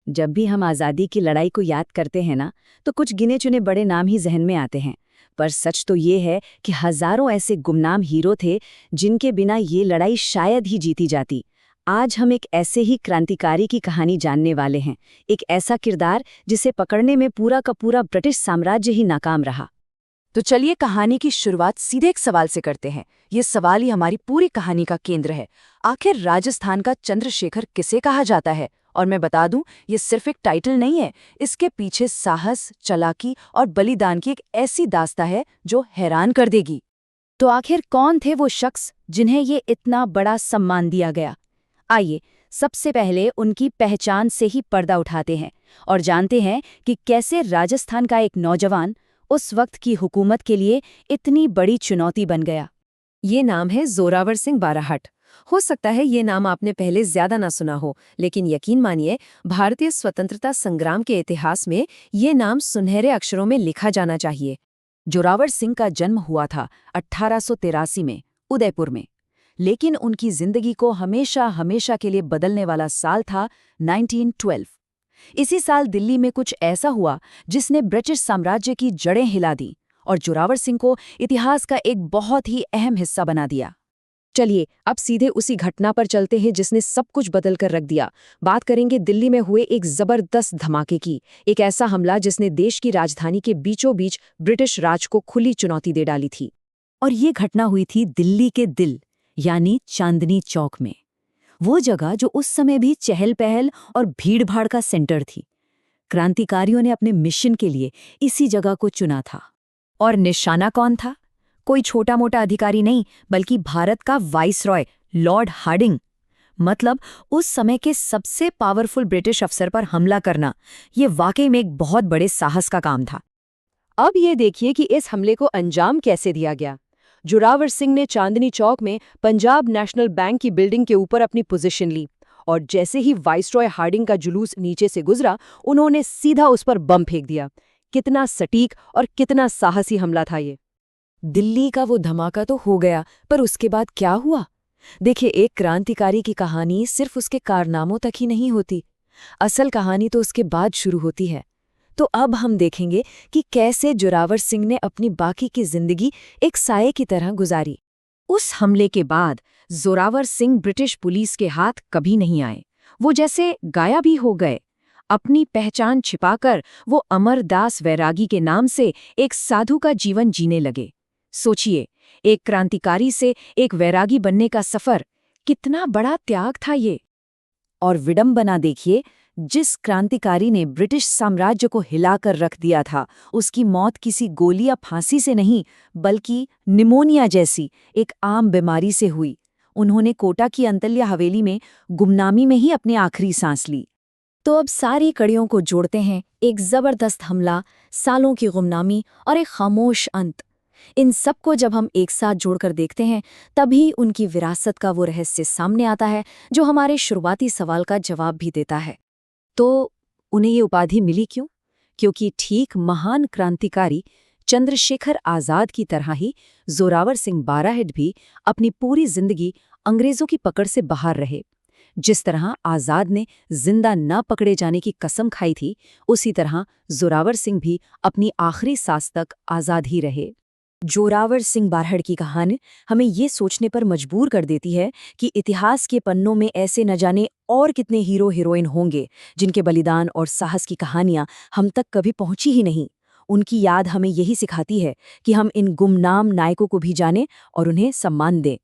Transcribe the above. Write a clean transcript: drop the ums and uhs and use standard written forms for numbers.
जब भी हम आज़ादी की लड़ाई को याद करते हैं ना, तो कुछ गिने चुने बड़े नाम ही जहन में आते हैं। पर सच तो ये है कि हजारों ऐसे गुमनाम हीरो थे जिनके बिना ये लड़ाई शायद ही जीती जाती। आज हम एक ऐसे ही क्रांतिकारी की कहानी जानने वाले हैं, एक ऐसा किरदार जिसे पकड़ने में पूरा का पूरा ब्रिटिश साम्राज्य ही नाकाम रहा। तो चलिए कहानी की शुरुआत सीधे एक सवाल से करते हैं। ये सवाल ही हमारी पूरी कहानी का केंद्र है। आखिर राजस्थान का चंद्रशेखर किसे कहा जाता है? और मैं बता दूं, ये सिर्फ एक टाइटल नहीं है, इसके पीछे साहस, चालाकी और बलिदान की एक ऐसी दास्तां है जो हैरान कर देगी। तो आखिर कौन थे वो शख्स जिन्हें ये इतना बड़ा सम्मान दिया गया? आइए, सबसे पहले उनकी पहचान से ही पर्दा उठाते हैं और जानते हैं कि कैसे राजस्थान का एक नौजवान उस वक्त की हुकूमत के लिए इतनी बड़ी चुनौती बन गया। ये नाम है जोरावर सिंह बाराहट। हो सकता है ये नाम आपने पहले ज्यादा ना सुना हो, लेकिन यकीन मानिए, भारतीय स्वतंत्रता संग्राम के इतिहास में ये नाम सुनहरे अक्षरों में लिखा जाना चाहिए। जोरावर सिंह का जन्म हुआ था 1883 में उदयपुर में, लेकिन उनकी जिंदगी को हमेशा हमेशा के लिए बदलने वाला साल था 1912। इसी साल दिल्ली में कुछ ऐसा हुआ जिसने ब्रिटिश साम्राज्य की जड़ें हिला दी और जोरावर सिंह को इतिहास का एक बहुत ही अहम हिस्सा बना दिया। चलिए अब सीधे उसी घटना पर चलते हैं जिसने सब कुछ बदल कर रख दिया। बात करेंगे दिल्ली में हुए एक जबरदस्त धमाके की, एक ऐसा हमला जिसने देश की राजधानी के बीचों बीच ब्रिटिश राज को खुली चुनौती दे डाली थी। और ये घटना हुई थी दिल्ली के दिल यानी चांदनी चौक में, वो जगह जो उस समय भी चहल पहल और भीड़भाड़ का सेंटर थी। क्रांतिकारियों ने अपने मिशन के लिए इसी जगह को चुना था। और निशाना कौन था? कोई छोटा मोटा अधिकारी नहीं, बल्कि भारत का वाइसरॉय लॉर्ड हार्डिंग। मतलब उस समय के सबसे पावरफुल ब्रिटिश अफसर पर हमला करना, ये वाकई में एक बहुत बड़े साहस का काम था। अब ये देखिए कि इस हमले को अंजाम कैसे दिया गया। जोरावर सिंह ने चांदनी चौक में पंजाब नेशनल बैंक की बिल्डिंग के ऊपर अपनी पोजीशन ली और जैसे ही वाइसरॉय हार्डिंग का जुलूस नीचे से गुजरा, उन्होंने सीधा उस पर बम फेंक दिया। कितना सटीक और कितना साहसी हमला था ये। दिल्ली का वो धमाका तो हो गया, पर उसके बाद क्या हुआ? देखिए, एक क्रांतिकारी की कहानी सिर्फ उसके कारनामों तक ही नहीं होती, असल कहानी तो उसके बाद शुरू होती है। तो अब हम देखेंगे कि कैसे जोरावर सिंह ने अपनी बाकी की जिंदगी एक साये की तरह गुजारी। उस हमले के बाद जोरावर सिंह ब्रिटिश पुलिस के हाथ कभी नहीं आए। वो जैसे गायब ही हो गए। अपनी पहचान छिपाकर वो अमरदास वैरागी के नाम से एक साधु का जीवन जीने लगे। सोचिए, एक क्रांतिकारी से एक वैरागी बनने का सफर, कितना बड़ा त्याग था ये। और विडंबना देखिए, जिस क्रांतिकारी ने ब्रिटिश साम्राज्य को हिलाकर रख दिया था, उसकी मौत किसी गोली या फांसी से नहीं, बल्कि निमोनिया जैसी एक आम बीमारी से हुई। उन्होंने कोटा की अंतल्या हवेली में गुमनामी में ही अपनी आखिरी सांस ली। तो अब सारी कड़ियों को जोड़ते हैं, एक जबरदस्त हमला, सालों की गुमनामी और एक खामोश अंत। इन सबको जब हम एक साथ जोड़कर देखते हैं, तभी उनकी विरासत का वो रहस्य सामने आता है जो हमारे शुरुआती सवाल का जवाब भी देता है। तो उन्हें ये उपाधि मिली क्यों? क्योंकि ठीक महान क्रांतिकारी चंद्रशेखर आजाद की तरह ही जोरावर सिंह बाराहट भी अपनी पूरी जिंदगी अंग्रेजों की पकड़ से बाहर रहे। जिस तरह आजाद ने जिंदा न पकड़े जाने की कसम खाई थी, उसी तरह जोरावर सिंह भी अपनी आखिरी सांस तक आजाद ही रहे। जोरावर सिंह बारहट की कहानी हमें ये सोचने पर मजबूर कर देती है कि इतिहास के पन्नों में ऐसे न जाने और कितने हीरो हीरोइन होंगे जिनके बलिदान और साहस की कहानियां हम तक कभी पहुंची ही नहीं। उनकी याद हमें यही सिखाती है कि हम इन गुमनाम नायकों को भी जानें और उन्हें सम्मान दें।